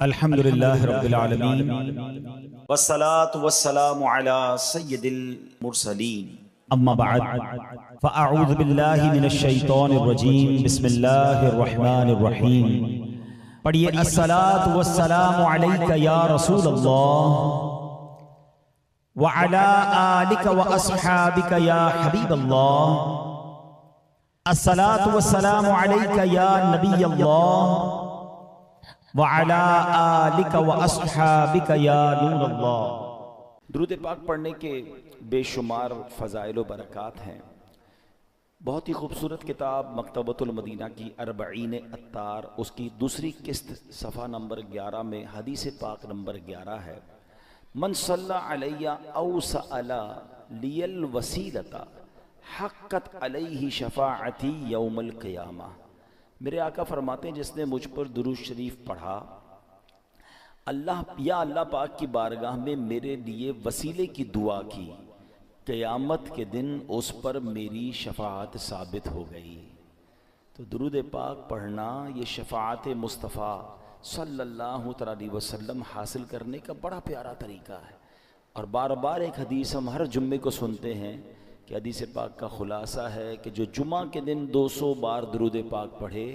الحمدللہ رب العالمین والصلاة والسلام على سید المرسلین اما بعد فاعوذ باللہ من الشیطان الرجیم بسم اللہ الرحمن الرحیم پڑھیے الصلاة والسلام علیک یا رسول اللہ وعلی آلک واصحابک یا حبیب اللہ الصلاة والسلام علیک یا نبی اللہ وعلی آلک واصحابک یا نور اللہ۔ درود پاک پڑھنے کے بے شمار فضائل و برکات ہیں۔ بہت ہی خوبصورت کتاب مکتبۃ المدینہ کی 40 اطار، اس کی دوسری قسط صفحہ نمبر 11 میں حدیث پاک نمبر 11 ہے، من صلی علی او سأل لی الوسیلۃ حقت علیہ شفاعتی یوم القیامہ۔ میرے آقا فرماتے ہیں جس نے مجھ پر درود شریف پڑھا، اللہ پاک کی بارگاہ میں میرے لیے وسیلے کی دعا کی، قیامت کے دن اس پر میری شفاعت ثابت ہو گئی۔ تو درود پاک پڑھنا یہ شفاعت مصطفیٰ صلی اللہ علیہ وسلم حاصل کرنے کا بڑا پیارا طریقہ ہے۔ اور بار بار ایک حدیث ہم ہر جمعے کو سنتے ہیں کہ حدیث پاک کا خلاصہ ہے کہ جو جمعہ کے دن 200 بار درود پاک پڑھے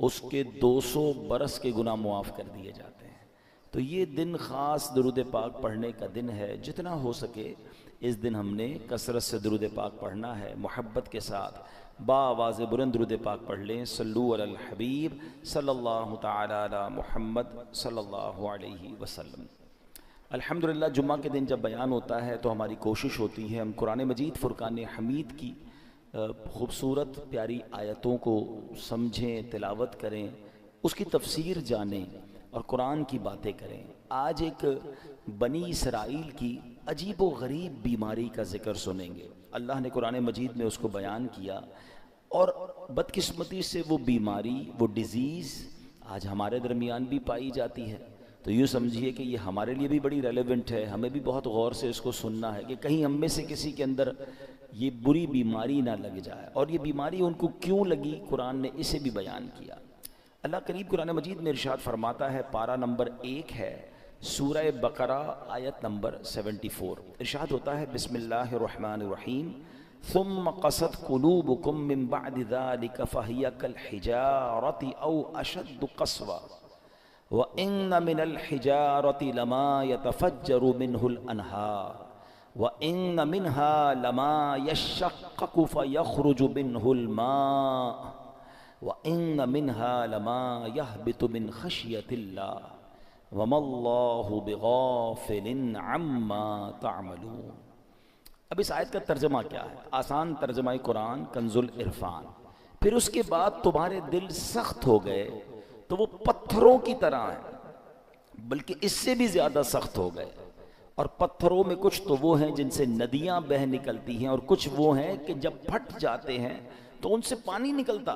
اس کے 200 برس کے گناہ معاف کر دیے جاتے ہیں۔ تو یہ دن خاص درود پاک پڑھنے کا دن ہے، جتنا ہو سکے اس دن ہم نے کثرت سے درود پاک پڑھنا ہے، محبت کے ساتھ با آواز بلند درود پاک پڑھ لیں۔ صلو علی الحبیب صلی اللہ تعالی علی محمد صلی اللہ علیہ وسلم۔ الحمدللہ جمعہ کے دن جب بیان ہوتا ہے تو ہماری کوشش ہوتی ہے ہم قرآن مجید فرقان حمید کی خوبصورت پیاری آیتوں کو سمجھیں، تلاوت کریں، اس کی تفسیر جانیں اور قرآن کی باتیں کریں۔ آج ایک بنی اسرائیل کی عجیب و غریب بیماری کا ذکر سنیں گے۔ اللہ نے قرآن مجید میں اس کو بیان کیا اور بدقسمتی سے وہ بیماری، وہ ڈیزیز آج ہمارے درمیان بھی پائی جاتی ہے۔ تو یوں سمجھیے کہ یہ ہمارے لیے بھی بڑی ریلیونٹ ہے، ہمیں بھی بہت غور سے اس کو سننا ہے کہ کہیں ہم میں سے کسی کے اندر یہ بری بیماری نہ لگ جائے، اور یہ بیماری ان کو کیوں لگی قرآن نے اسے بھی بیان کیا۔ اللہ قریب قرآن مجید میں ارشاد فرماتا ہے، پارہ نمبر 1 ہے، سورہ بقرہ آیت نمبر 74، ارشاد ہوتا ہے بسم اللہ الرحمن الرحیم ثم قست قلوبکم من بعد ذلك فهي كالحجارة او اشد قسوة وَإِنَّ مِنَ الْحِجَارَةِ لَمَا يَتَفَجَّرُ مِنْهُ الْأَنْهَارُ وَإِنَّ مِنْهَا لَمَا يَشَّقَّقُ فَيَخْرُجُ مِنْهُ الْمَاءُ وَإِنَّ مِنْهَا لَمَا يَهْبِطُ مِنْ خَشْيَةِ اللَّهِ وَمَا اللَّهُ بِغَافِلٍ عَمَّا تَعْمَلُونَ۔ اب اس آیت کا ترجمہ کیا ہے؟ آسان ترجمہ قرآن کنز العرفان۔ پھر اس کے بعد تمہارے دل سخت ہو گئے تو وہ پتھروں کی طرح ہیں، بلکہ اس سے بھی زیادہ سخت ہو گئے۔ اور پتھروں میں کچھ تو وہ ہیں جن سے ندیاں بہہ نکلتی ہیں، اور کچھ وہ ہیں کہ جب پھٹ جاتے ہیں تو ان سے پانی نکلتا،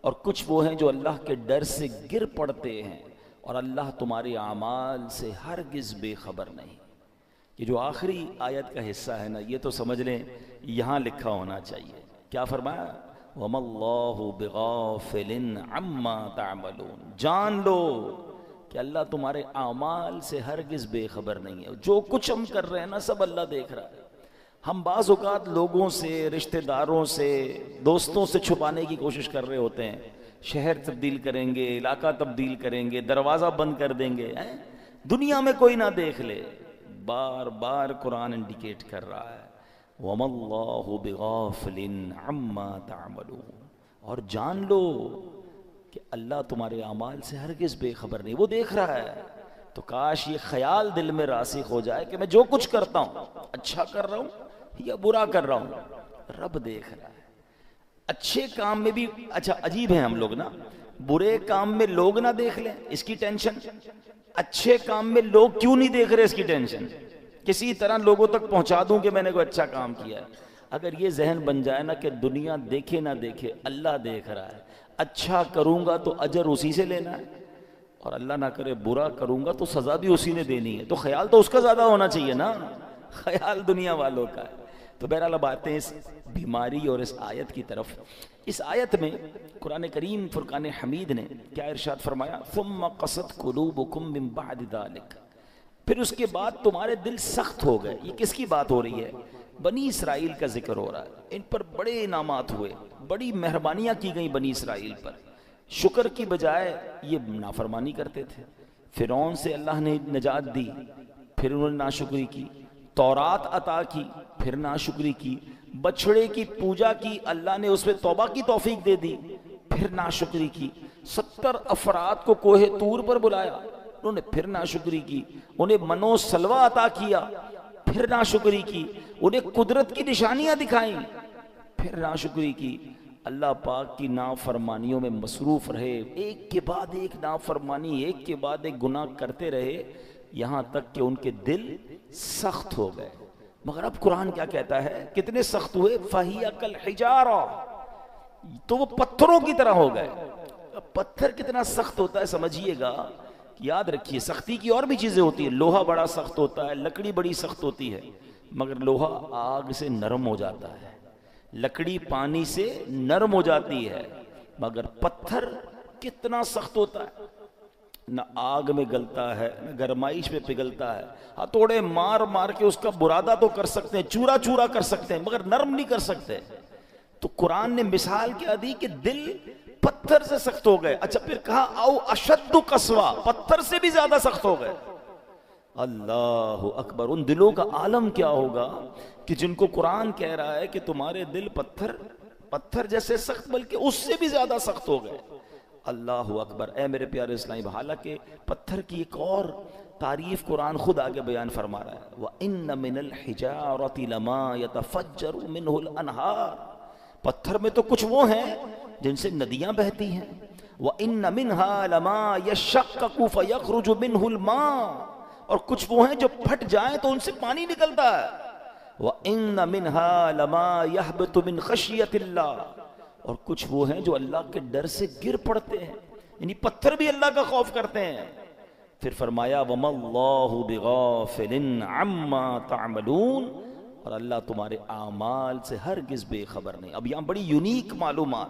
اور کچھ وہ ہیں جو اللہ کے ڈر سے گر پڑتے ہیں، اور اللہ تمہارے اعمال سے ہرگز بے خبر نہیں۔ یہ جو آخری آیت کا حصہ ہے نا، یہ تو سمجھ لیں یہاں لکھا ہونا چاہیے۔ کیا فرمایا؟ وَمَا اللَّهُ بِغَافِلٍ عَمَّا تَعْمَلُونَ۔ جان لو کہ اللہ تمہارے اعمال سے ہرگز بے خبر نہیں ہے۔ جو کچھ ہم کر رہے ہیں نا سب اللہ دیکھ رہا ہے۔ ہم بعض اوقات لوگوں سے، رشتہ داروں سے، دوستوں سے چھپانے کی کوشش کر رہے ہوتے ہیں، شہر تبدیل کریں گے، علاقہ تبدیل کریں گے، دروازہ بند کر دیں گے، دنیا میں کوئی نہ دیکھ لے۔ بار بار قرآن انڈیکیٹ کر رہا ہے وَمَا اللَّهُ بِغَافِلٍ عَمَّا تَعْمَلُونَ، اور جان لو کہ اللہ تمہارے اعمال سے ہرگز بے خبر نہیں، وہ دیکھ رہا ہے۔ تو کاش یہ خیال دل میں راسخ ہو جائے کہ میں جو کچھ کرتا ہوں، اچھا کر رہا ہوں یا برا کر رہا ہوں، رب دیکھ رہا ہے۔ اچھے کام میں بھی اچھا عجیب ہیں ہم لوگ نا، برے کام میں لوگ نہ دیکھ لیں اس کی ٹینشن، اچھے کام میں لوگ کیوں نہیں دیکھ رہے اس کی ٹینشن، کسی طرح لوگوں تک پہنچا دوں کہ میں نے کوئی اچھا کام کیا ہے۔ اگر یہ ذہن بن جائے نا کہ دنیا دیکھے نہ دیکھے اللہ دیکھ رہا ہے، اچھا کروں گا تو اجر اسی سے لینا ہے، اور اللہ نہ کرے برا کروں گا تو سزا بھی اسی نے دینی ہے، تو خیال تو اس کا زیادہ ہونا چاہیے نا، خیال دنیا والوں کا ہے۔ تو بہرحال اب آتے ہیں اس بیماری اور اس آیت کی طرف. اس آیت میں قرآن کریم فرقان حمید نے کیا ارشاد فرمایا؟ ثم قست قلوبکم من بعد ذلک، پھر اس کے بعد تمہارے دل سخت ہو گئے. یہ کس کی بات ہو رہی ہے؟ بنی اسرائیل کا ذکر ہو رہا ہے. ان پر بڑے انعامات ہوئے، بڑی مہربانیاں کی گئیں بنی اسرائیل پر. شکر کی بجائے یہ نافرمانی کرتے تھے. فرعون سے اللہ نے نجات دی، پھر انہوں نے ناشکری کی. تورات عطا کی، پھر ناشکری کی. بچڑے کی پوجا کی، اللہ نے اس پہ توبہ کی توفیق دے دی، پھر ناشکری کی. 70 افراد کو کوہ طور پر بلایا، انہوں نے پھر ناشکری کی. انہیں منو سلوہ عطا کیا، پھر ناشکری کی. انہیں قدرت کی نشانیاں دکھائیں، پھر ناشکری کی. اللہ پاک کی نافرمانیوں میں مصروف رہے، ایک کے بعد ایک نافرمانی، ایک کے بعد ایک گناہ کرتے رہے، یہاں تک کہ ان کے دل سخت ہو گئے. مگر اب قرآن کیا کہتا ہے؟ کتنے سخت ہوئے؟ فَهِيَ كَالْحِجَارَةِ، تو وہ پتھروں کی طرح ہو گئے. اب پتھر کتنا سخت ہوتا ہے سمجھیے گا. یاد رکھیے سختی کی اور بھی چیزیں ہوتی ہیں. لوہا بڑا سخت ہوتا ہے، لکڑی بڑی سخت ہوتی ہے، مگر لوہا آگ سے نرم ہو جاتا ہے. لکڑی پانی سے نرم ہو جاتی ہے، مگر پتھر کتنا سخت ہوتا ہے. نہ آگ میں گلتا ہے، نہ گرمائش میں پگھلتا ہے. ہتھوڑے مار مار کے اس کا برادہ تو کر سکتے ہیں، چورا چورا کر سکتے ہیں، مگر نرم نہیں کر سکتے. تو قرآن نے مثال کیا دی کہ دل پتھر سے سخت ہو گئے. اچھا پھر کہا او اشد قسوہ، پتھر سے بھی زیادہ سخت ہو گئے. اللہ اکبر. ان دلوں کا عالم کیا ہوگا کہ جن کو قرآن کہہ رہا ہے کہ تمہارے دل پتھر جیسے سخت، بلکہ اس سے بھی زیادہ سخت ہو گئے. اللہ اکبر. اے میرے پیارے اسلامی، حالانکہ پتھر کی ایک اور تعریف قرآن خود آگے بیان فرما رہا ہے. وَإِنَّ مِنَ الْحِجَارَةِ لَمَا يَتَفَجَّرُ مِنْهُ الْأَنْهَارُ، پتھر میں تو کچھ وہ ہیں جن سے ندیاں بہتی ہیں. وَإِنَّ مِنْهَا لَمَا يَشَّقَّقُ فَيَخْرُجُ مِنْهُ الْمَاءُ، اور کچھ وہ ہیں جو پھٹ جائیں تو ان سے پانی نکلتا ہے. وَإِنَّ مِنْهَا لَمَا يَهْبِطُ مِنْ خَشْيَةِ اللَّهِ، اور کچھ وہ ہیں جو اللہ کے ڈر سے گر پڑتے ہیں، یعنی پتھر بھی اللہ کا خوف کرتے ہیں. پھر فرمایا وَمَا اللَّهُ بِغَافِلٍ عَمَّا تَعْمَلُونَ، اور اللہ تمہارے اعمال سے ہرگز بے خبر نہیں. اب یہاں بڑی یونیک معلومات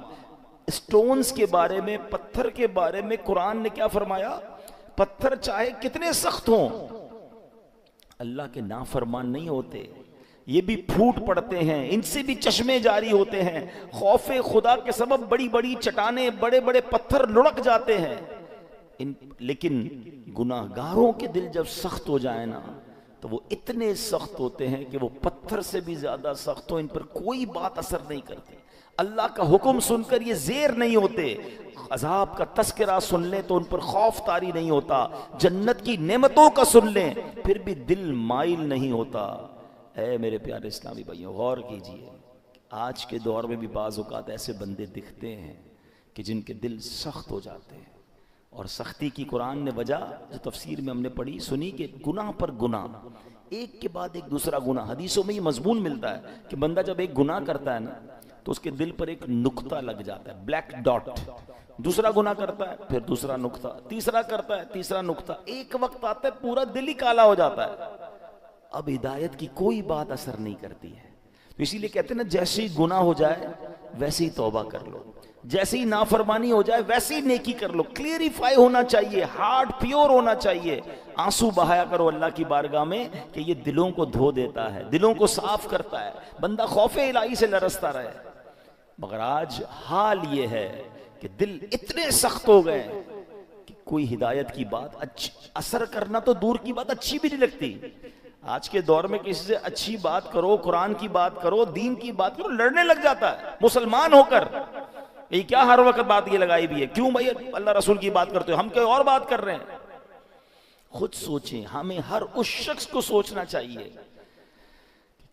سٹونز کے بارے میں، پتھر کے بارے میں قرآن نے کیا فرمایا؟ پتھر چاہے کتنے سخت ہوں، اللہ کے نافرمان نہیں ہوتے. یہ بھی پھوٹ پڑتے ہیں، ان سے بھی چشمے جاری ہوتے ہیں. خوف خدا کے سبب بڑی بڑی چٹانیں، بڑے بڑے پتھر لڑک جاتے ہیں. لیکن گناہگاروں کے دل جب سخت ہو جائیں نا تو وہ اتنے سخت ہوتے ہیں کہ وہ پتھر سے بھی زیادہ سخت ہو، ان پر کوئی بات اثر نہیں کرتی. اللہ کا حکم سن کر یہ زیر نہیں ہوتے، عذاب کا تذکرہ سن لیں تو ان پر خوف طاری نہیں ہوتا، جنت کی نعمتوں کا سن لیں پھر بھی دل مائل نہیں ہوتا. اے میرے پیارے اسلامی بھائیوں، غور کیجئے. آج کے دور میں بھی بعض اوقات ایسے بندے دکھتے ہیں کہ جن کے دل سخت ہو جاتے ہیں. اور سختی کی قرآن نے وجہ جو تفسیر میں ہم نے پڑھی سنی کہ گناہ پر گناہ، ایک کے بعد ایک دوسرا گناہ. حدیثوں میں یہ مضمون ملتا ہے کہ بندہ جب ایک گناہ کرتا ہے نا تو اس کے دل پر ایک نقطہ لگ جاتا ہے، بلیک ڈاٹ. دوسرا گناہ کرتا ہے، پھر دوسرا نقطہ، تیسرا کرتا ہے، تیسرا نقطہ. ایک وقت آتا ہے پورا دل ہی کالا ہو جاتا ہے. اب ہدایت کی کوئی بات اثر نہیں کرتی ہے. تو اسی لیے کہتے ہیں نا، جیسے ہی گناہ ہو جائے ویسے ہی توبہ کر لو، جیسے ہی نافرمانی ہو جائے ویسے ہی نیکی کر لو. کلیریفائی ہونا چاہیے، ہارٹ پیور ہونا چاہیے. آنسو بہایا کرو اللہ کی بارگاہ میں کہ یہ دلوں کو دھو دیتا ہے، دلوں کو صاف کرتا ہے، بندہ خوف الہی سے لرزتا رہے. مگر آج حال یہ ہے کہ دل اتنے سخت ہو گئے کہ کوئی ہدایت کی بات اثر کرنا تو دور کی بات اچھی بھی نہیں لگتی. آج کے دور میں کسی سے اچھی بات کرو، قرآن کی بات کرو، دین کی بات کرو، لڑنے لگ جاتا ہے مسلمان ہو کر. یہ کیا ہر وقت بات یہ لگائی بھی ہے؟ کیوں بھائی اللہ رسول کی بات کرتے ہو، ہم کوئی اور بات کر رہے ہیں. خود سوچیں، ہمیں ہر اس شخص کو سوچنا چاہیے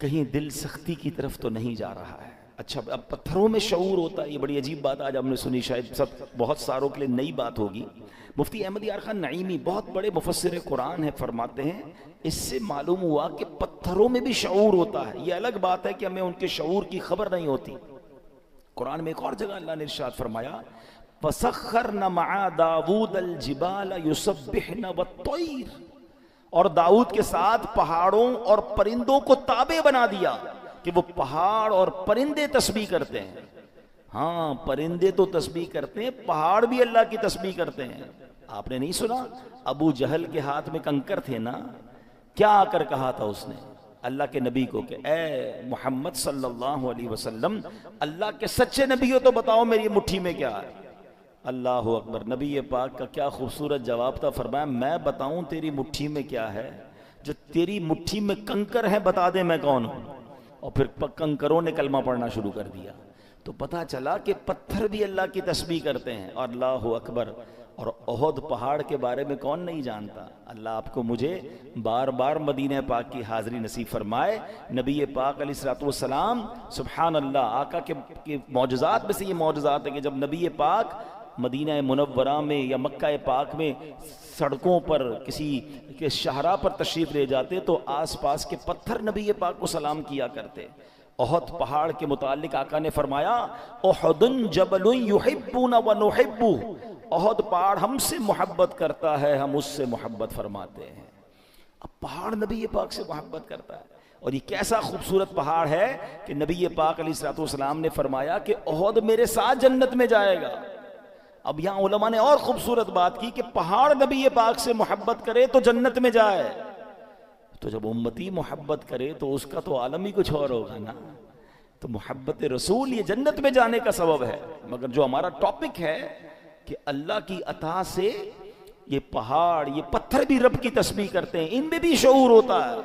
کہیں دل سختی کی طرف تو نہیں جا رہا ہے. اچھا اب پتھروں میں شعور ہوتا ہے، یہ بڑی عجیب بات آج ہم نے سنی، شاید بہت ساروں کے لیے نئی بات ہوگی. مفتی احمد یار خان نعیمی بہت بڑے مفسر قرآن ہیں، فرماتے ہیں اس سے معلوم ہوا کہ پتھروں میں بھی شعور ہوتا ہے. یہ الگ بات ہے کہ ہمیں ان کے شعور کی خبر نہیں ہوتی. قرآن میں ایک اور جگہ اللہ نے ارشاد فرمایا وَسَخَّرْنَ مَعَ دَاوُودَ الْجِبَالَ يُسَبِّحْنَ وَالطَّيْرَ، اور داؤد کے ساتھ پہاڑوں اور پرندوں کو تابع بنا دیا. کہ وہ پہاڑ اور پرندے تسبیح کرتے ہیں. ہاں پرندے تو تسبیح کرتے ہیں, پہاڑ بھی اللہ کی تسبیح کرتے ہیں. آپ نے نہیں سنا ابو جہل کے ہاتھ میں کنکر تھے نا, کیا آ کر کہا تھا اس نے اللہ کے نبی کو کہ اے محمد صلی اللہ علیہ وسلم, اللہ کے سچے نبی ہو تو بتاؤ میری مٹھی میں کیا ہے. اللہ اکبر, نبی پاک کا کیا خوبصورت جواب تھا. فرمایا میں بتاؤں تیری مٹھی میں کیا ہے؟ جو تیری مٹھی میں کنکر ہے بتا دے میں کون ہوں. اور پھر کنکروں نے کلمہ پڑھنا شروع کر دیا. تو پتا چلا کہ پتھر بھی اللہ کی تسبیح کرتے ہیں. اور اللہ اکبر. اور احد پہاڑ کے بارے میں کون نہیں جانتا. اللہ آپ کو مجھے بار بار مدینہ پاک کی حاضری نصیب فرمائے. نبی پاک علیہ الصلوۃ والسلام, سبحان اللہ, آقا کے معجزات میں سے یہ معجزات ہے کہ جب نبی پاک مدینہ منورہ میں یا مکہ پاک میں سڑکوں پر کسی کے شاہراہ پر تشریف لے جاتے تو آس پاس کے پتھر نبی پاک کو سلام کیا کرتے. احد پہاڑ کے متعلق آقا نے فرمایا احد جبل یحبنا ونحب, احد پہاڑ ہم سے محبت کرتا ہے, ہم اس سے محبت فرماتے ہیں. اب پہاڑ نبی پاک سے محبت کرتا ہے. اور یہ کیسا خوبصورت پہاڑ ہے کہ نبی پاک علیہ الصلوۃ والسلام نے فرمایا کہ احد میرے ساتھ جنت میں جائے گا. اب یہاں علماء نے اور خوبصورت بات کی کہ پہاڑ نبی پاک سے محبت کرے تو جنت میں جائے. تو جب امتی محبت کرے تو اس کا تو عالم ہی کچھ اور ہوگا نا. تو محبت رسول یہ جنت میں جانے کا سبب ہے. مگر جو ہمارا ٹاپک ہے کہ اللہ کی عطا سے یہ پہاڑ یہ پتھر بھی رب کی تسبیح کرتے ہیں, ان میں بھی شعور ہوتا ہے.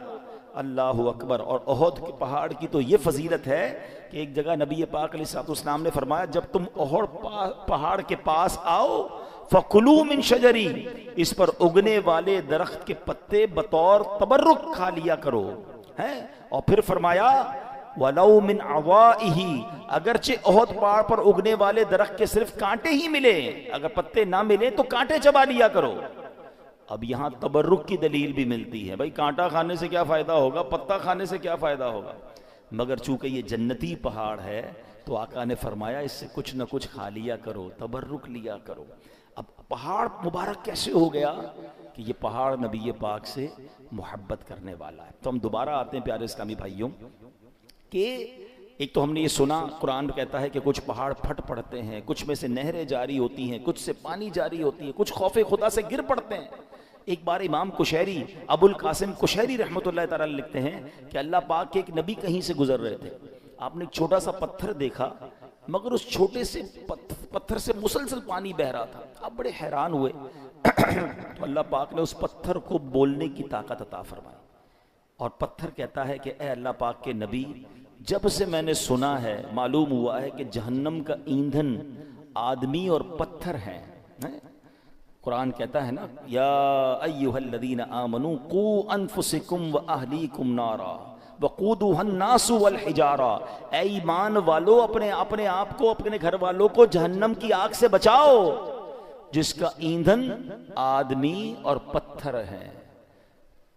اللہ اکبر. اور احد کے پہاڑ کی تو یہ فضیلت ہے کہ ایک جگہ نبی پاک علیہ الصلوۃ والسلام نے فرمایا جب تم احد پہاڑ کے پاس آؤ فَكُلُوا مِن شَجَرِي, اس پر اگنے والے درخت کے پتے بطور تبرک کھا لیا کرو. اور پھر فرمایا وَلَوْ مِنْ عَوَائِهِ, اگرچہ احد پہاڑ پر اگنے والے درخت کے صرف کانٹے ہی ملے, اگر پتے نہ ملے تو کانٹے چبا لیا کرو. اب یہاں تبرک کی دلیل بھی ملتی ہے. بھائی کانٹا کھانے سے کیا فائدہ ہوگا, پتا کھانے سے کیا فائدہ ہوگا. مگر چونکہ یہ جنتی پہاڑ ہے تو آقا نے فرمایا اس سے کچھ نہ کچھ کھا لیا کرو, تبرک لیا کرو. اب پہاڑ مبارک کیسے ہو گیا کہ یہ پہاڑ نبی پاک سے محبت کرنے والا ہے. تو ہم دوبارہ آتے ہیں پیارے اسلامی بھائیوں کہ ایک تو ہم نے یہ سنا قرآن کہتا ہے کہ کچھ پہاڑ پھٹ پڑتے ہیں, کچھ میں سے نہریں جاری ہوتی ہیں, کچھ سے پانی جاری ہوتی ہے, کچھ خوف خدا سے گر پڑتے ہیں. ایک بار امام کشیری ابو القاسم کشیری رحمۃ اللہ تعالی لکھتے ہیں کہ اللہ پاک کے ایک نبی کہیں سے گزر رہے تھے. آپ نے ایک چھوٹا سا پتھر دیکھا مگر اس چھوٹے سے پتھر سے مسلسل پانی بہ رہا تھا. آپ بڑے حیران ہوئے تو اللہ پاک نے اس پتھر کو بولنے کی طاقت عطا فرمائی. اور پتھر کہتا ہے کہ اے اللہ پاک کے نبی, جب سے میں نے سنا ہے معلوم ہوا ہے کہ جہنم کا ایندھن آدمی اور پتھر ہیں. قرآن کہتا ہے نا یا ایھا الذین آمنوا قوا انفسکم واہلیکم نارا وقودها الناس والحجارہ, اے ایمان والو اپنے آپ کو اپنے گھر والوں کو جہنم کی آگ سے بچاؤ جس کا ایندھن آدمی اور پتھر ہے.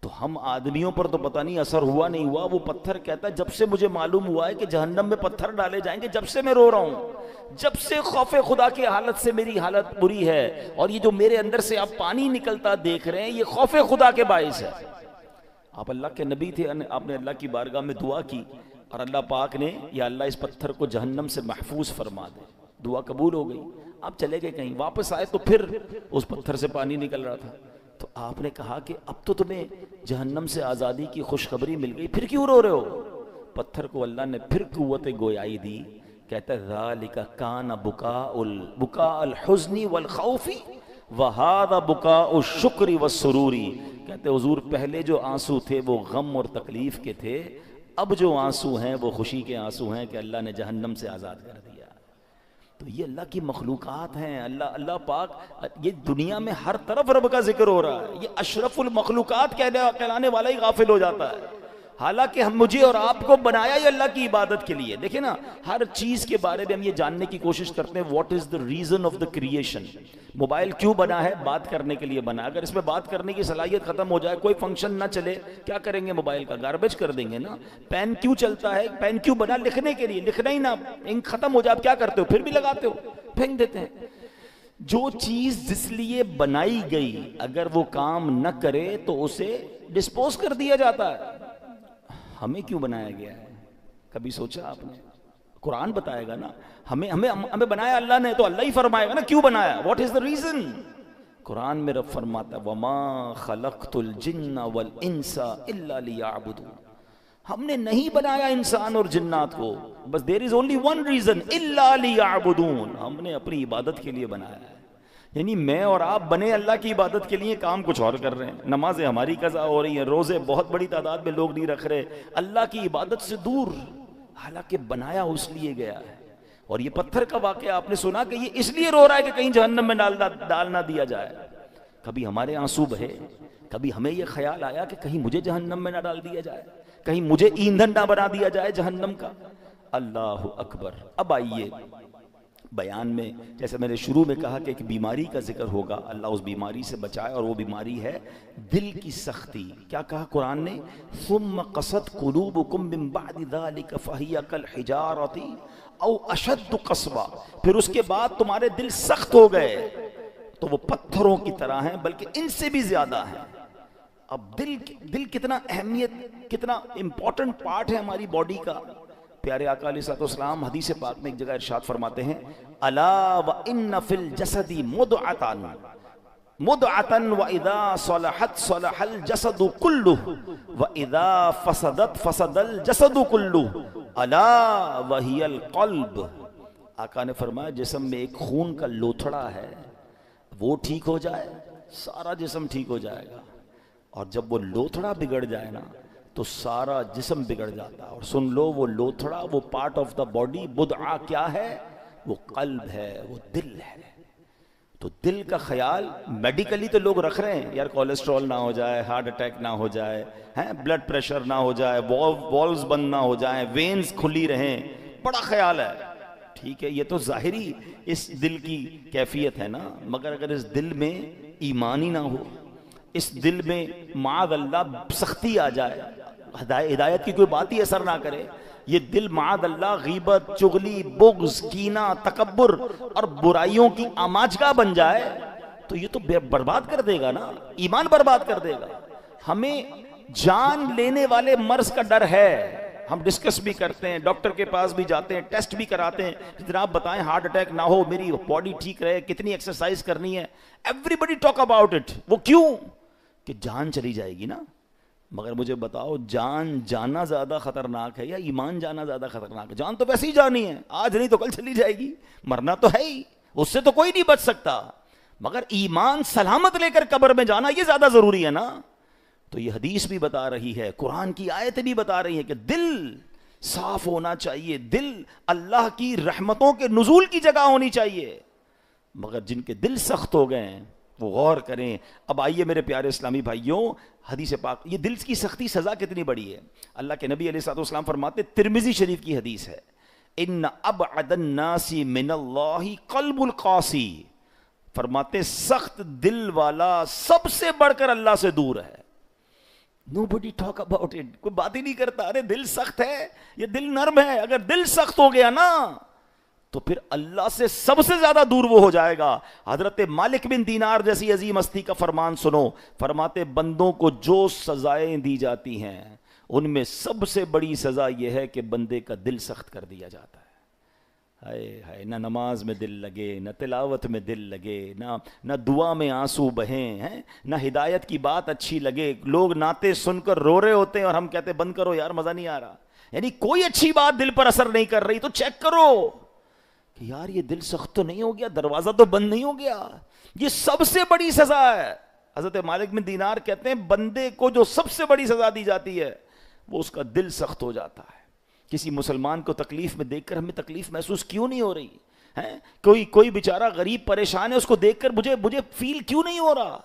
تو ہم آدمیوں پر تو پتہ نہیں اثر ہوا نہیں ہوا, وہ پتھر کہتا ہے جب سے مجھے معلوم ہوا ہے کہ جہنم میں پتھر ڈالے جائیں گے جب سے میں رو رہا ہوں, جب سے خوف خدا کی حالت سے میری حالت بری ہے. اور یہ جو میرے اندر سے آپ پانی نکلتا دیکھ رہے ہیں یہ خوف خدا کے باعث ہے. آپ اللہ کے نبی تھے, آپ نے اللہ کی بارگاہ میں دعا کی اور اللہ پاک نے یا اللہ اس پتھر کو جہنم سے محفوظ فرما دے. دعا قبول ہو گئی. آپ چلے گئے کہیں, واپس آئے تو پھر اس پتھر سے پانی نکل رہا تھا. تو آپ نے کہا کہ اب تو تمہیں جہنم سے آزادی کی خوشخبری مل گئی, پھر کیوں رو رہے ہو؟ پتھر کو اللہ نے پھر قوت گویائی دی. کہتا ہے ذالک کان بکاء الحزن والخوف وہذا بکاء الشکر والسرور. کہتے حضور پہلے جو آنسو تھے وہ غم اور تکلیف کے تھے, اب جو آنسو ہیں وہ خوشی کے آنسو ہیں کہ اللہ نے جہنم سے آزاد کر دیا. تو یہ اللہ کی مخلوقات ہیں. اللہ پاک, یہ دنیا میں ہر طرف رب کا ذکر ہو رہا ہے. یہ اشرف المخلوقات کہلانے والا ہی غافل ہو جاتا ہے. حالانکہ ہم مجھے اور آپ کو بنایا ہی اللہ کی عبادت کے لیے. دیکھیں نا, ہر چیز کے بارے میں ہم یہ جاننے کی کوشش کرتے ہیں what is the reason of the creation. Mobile کیوں بنا ہے؟ بات کرنے کے لیے بنا. اگر اس میں بات کرنے کی صلاحیت ختم ہو جائے, کوئی فنکشن نہ چلے, کیا کریں گے؟ موبائل کا گاربیج کر دیں گے نا. پین کیوں چلتا ہے؟ پین کیوں بنا؟ لکھنے کے لیے. لکھنا ہی نہ, انک ختم ہو جائے, آپ کیا کرتے ہو؟ پھر بھی لگاتے ہو, پھینک دیتے ہیں. جو چیز جس لیے بنائی گئی اگر وہ کام نہ کرے تو اسے ڈسپوز کر دیا جاتا ہے. ہمیں کیوں بنایا گیا ہے؟ کبھی سوچا آپ نے؟ قرآن بتائے گا نا ہمیں بنایا اللہ نے تو اللہ ہی فرمائے گا نا کیوں بنایا, واٹ از دا ریزن. قرآن میں رب فرماتا ہے وَمَا خَلَقْتُ الْجِنَّ وَالْإِنسَ إِلَّا لِيَعْبُدُونَ, ہم نے نہیں بنایا انسان اور جنات کو بس there is only one reason إِلَّا لِيَعْبُدُونَ, ہم نے اپنی عبادت کے لیے بنایا ہے. یعنی میں اور آپ بنے اللہ کی عبادت کے لیے, کام کچھ اور کر رہے ہیں. نمازیں ہماری قضا ہو رہی ہیں, روزے بہت بڑی تعداد میں لوگ نہیں رکھ رہے, اللہ کی عبادت سے دور, حالانکہ بنایا اس لیے گیا ہے. اور یہ پتھر کا واقعہ آپ نے سنا کہ یہ اس لیے رو رہا ہے کہ کہیں جہنم میں ڈال نہ دیا جائے. کبھی ہمارے آنسو بہے, کبھی ہمیں یہ خیال آیا کہ کہیں مجھے جہنم میں نہ ڈال دیا جائے, کہیں مجھے ایندھن نہ بنا دیا جائے جہنم کا. اللہ اکبر. اب آئیے بیان میں, جیسے میں نے شروع میں کہا کہ ایک بیماری کا ذکر ہوگا, اللہ اس بیماری سے بچائے, اور وہ بیماری ہے دل کی سختی. کیا کہا قرآن نے؟ ثم قست قلوبکم من بعد ذلک فہی کالحجارۃ او اشد قسوہ, پھر اس کے بعد تمہارے دل سخت ہو گئے تو وہ پتھروں کی طرح ہیں, بلکہ ان سے بھی زیادہ ہیں. اب دل کتنا اہمیت, کتنا امپورٹنٹ پارٹ ہے ہماری باڈی کا. پیارے آقا علیہ الصلوۃ والسلام حدیث پاک میں ایک جگہ ارشاد فرماتے ہیں الا وان فی الجسد مدعۃ واذا صلحت صلح الجسد كله واذا فسدت فسد الجسد كله الا وهي القلب. آقا نے فرمایا جسم میں ایک خون کا لوتھڑا ہے, وہ ٹھیک ہو جائے سارا جسم ٹھیک ہو جائے گا, اور جب وہ لوتھڑا بگڑ جائے نا تو سارا جسم بگڑ جاتا. اور سن لو, وہ لوتھڑا, وہ پارٹ آف دا باڈی بدعہ کیا ہے؟ وہ قلب ہے, وہ دل ہے. تو دل کا خیال میڈیکلی تو لوگ رکھ رہے ہیں, یار کولیسٹرول نہ ہو جائے, ہارٹ اٹیک نہ ہو جائے, بلڈ پریشر نہ ہو جائے, والز بند نہ ہو جائیں, وینز کھلی رہیں, بڑا خیال ہے. ٹھیک ہے, یہ تو ظاہری اس دل کی کیفیت ہے نا, مگر اگر اس دل میں ایمان ہی نہ ہو, اس دل میں معاذ اللہ سختی آ جائے, ہدایت کی کوئی بات ہی اثر نہ کرے, یہ دل معاذ اللہ غیبت, چغلی, بغض, کینہ, تکبر اور برائیوں کی آماجگاہ بن جائے تو یہ تو برباد کر دے گا نا, ایمان برباد کر دے گا. ہمیں جان لینے والے مرض کا ڈر ہے, ہم ڈسکس بھی کرتے ہیں, ڈاکٹر کے پاس بھی جاتے ہیں, ٹیسٹ بھی کراتے ہیں, جناب بتائیں ہارٹ اٹیک نہ ہو, میری باڈی ٹھیک رہے, کتنی ایکسرسائز کرنی ہے, everybody talk about it. وہ کیوں؟ کہ جان چلی جائے گی نا. مگر مجھے بتاؤ, جان جانا زیادہ خطرناک ہے یا ایمان جانا زیادہ خطرناک ہے؟ جان تو ویسے ہی جانی ہے, آج نہیں تو کل چلی جائے گی, مرنا تو ہے ہی, اس سے تو کوئی نہیں بچ سکتا. مگر ایمان سلامت لے کر قبر میں جانا یہ زیادہ ضروری ہے نا. تو یہ حدیث بھی بتا رہی ہے, قرآن کی آیتیں بھی بتا رہی ہیں کہ دل صاف ہونا چاہیے, دل اللہ کی رحمتوں کے نزول کی جگہ ہونی چاہیے. مگر جن کے دل سخت ہو گئے ہیں وہ غور کریں. اب آئیے میرے پیارے اسلامی بھائیوں, حدیث پاک, یہ دل کی سختی سزا کتنی بڑی ہے. اللہ کے نبی علیہ الصلوۃ والسلام فرماتے, ترمذی شریف کی حدیث ہے, ان ابعد الناس من اللہ قلب القاسی, فرماتے سخت دل والا سب سے بڑھ کر اللہ سے دور ہے. Nobody talk about it, کوئی بات ہی نہیں کرتا. ارے دل سخت ہے, یہ دل نرم ہے. اگر دل سخت ہو گیا نا تو پھر اللہ سے سب سے زیادہ دور وہ ہو جائے گا. حضرت مالک بن دینار جیسی عظیم ہستی کا فرمان سنو, فرماتے بندوں کو جو سزائیں دی جاتی ہیں ان میں سب سے بڑی سزا یہ ہے کہ بندے کا دل سخت کر دیا جاتا ہے. ہائے ہائے, نہ نماز میں دل لگے, نہ تلاوت میں دل لگے, نہ دعا میں آنسو بہیں, نہ ہدایت کی بات اچھی لگے. لوگ نعتیں سن کر رو رہے ہوتے ہیں اور ہم کہتے بند کرو یار, مزہ نہیں آ رہا. یعنی کوئی اچھی بات دل پر اثر نہیں کر رہی, تو چیک کرو کہ یار یہ دل سخت تو نہیں ہو گیا, دروازہ تو بند نہیں ہو گیا. یہ سب سے بڑی سزا ہے. حضرت مالک بن دینار کہتے ہیں بندے کو جو سب سے بڑی سزا دی جاتی ہے وہ اس کا دل سخت ہو جاتا ہے. کسی مسلمان کو تکلیف میں دیکھ کر ہمیں تکلیف محسوس کیوں نہیں ہو رہی ہے؟ کوئی بیچارہ غریب پریشان ہے, اس کو دیکھ کر مجھے فیل کیوں نہیں ہو رہا؟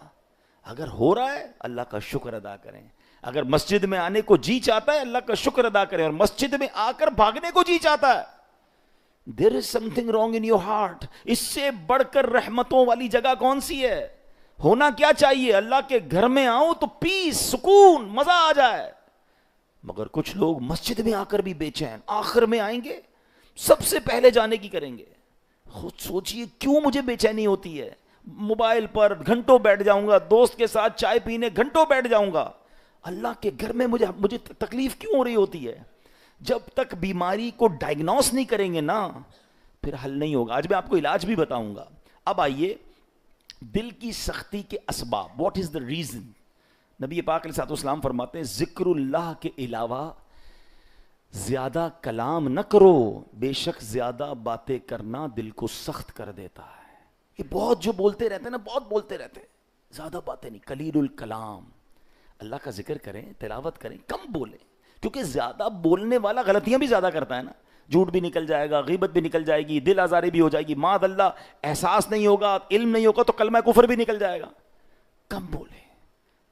اگر ہو رہا ہے اللہ کا شکر ادا کریں. اگر مسجد میں آنے کو جی چاہتا ہے اللہ کا شکر ادا کریں, اور مسجد میں آ کر بھاگنے کو جی چاہتا ہے, there is something wrong in your heart. اس سے بڑھ کر رحمتوں والی جگہ کون سی ہے؟ ہونا کیا چاہیے؟ اللہ کے گھر میں آؤں تو پیس, سکون, مزہ آ جائے. مگر کچھ لوگ مسجد میں آ کر بھی بے چین, آخر میں آئیں گے سب سے پہلے جانے کی کریں گے. خود سوچئے کیوں مجھے بے چینی ہوتی ہے؟ موبائل پر گھنٹوں بیٹھ جاؤں گا, دوست کے ساتھ چائے پینے گھنٹوں بیٹھ جاؤں گا, اللہ کے گھر میں مجھے تکلیف کیوں ہو رہی ہوتی ہے؟ جب تک بیماری کو ڈائگنوس نہیں کریں گے نا پھر حل نہیں ہوگا. آج میں آپ کو علاج بھی بتاؤں گا. اب آئیے دل کی سختی کے اسباب. What is the reason? نبی پاک علیہ الصلوۃ والسلام فرماتے ہیں ذکر اللہ کے علاوہ زیادہ کلام نہ کرو، بے شک زیادہ باتیں کرنا دل کو سخت کر دیتا ہے. یہ بہت جو بولتے رہتے ہیں نا، بہت بولتے رہتے ہیں، زیادہ باتیں نہیں، قلیل الکلام. اللہ کا ذکر کریں، تلاوت کریں، کم بولیں، کیونکہ زیادہ بولنے والا غلطیاں بھی زیادہ کرتا ہے نا. جھوٹ بھی نکل جائے گا، غیبت بھی نکل جائے گی، دل آزاری بھی ہو جائے گی، معاذ اللہ احساس نہیں ہوگا، علم نہیں ہوگا تو کلمہ کفر بھی نکل جائے گا. کم بولیں،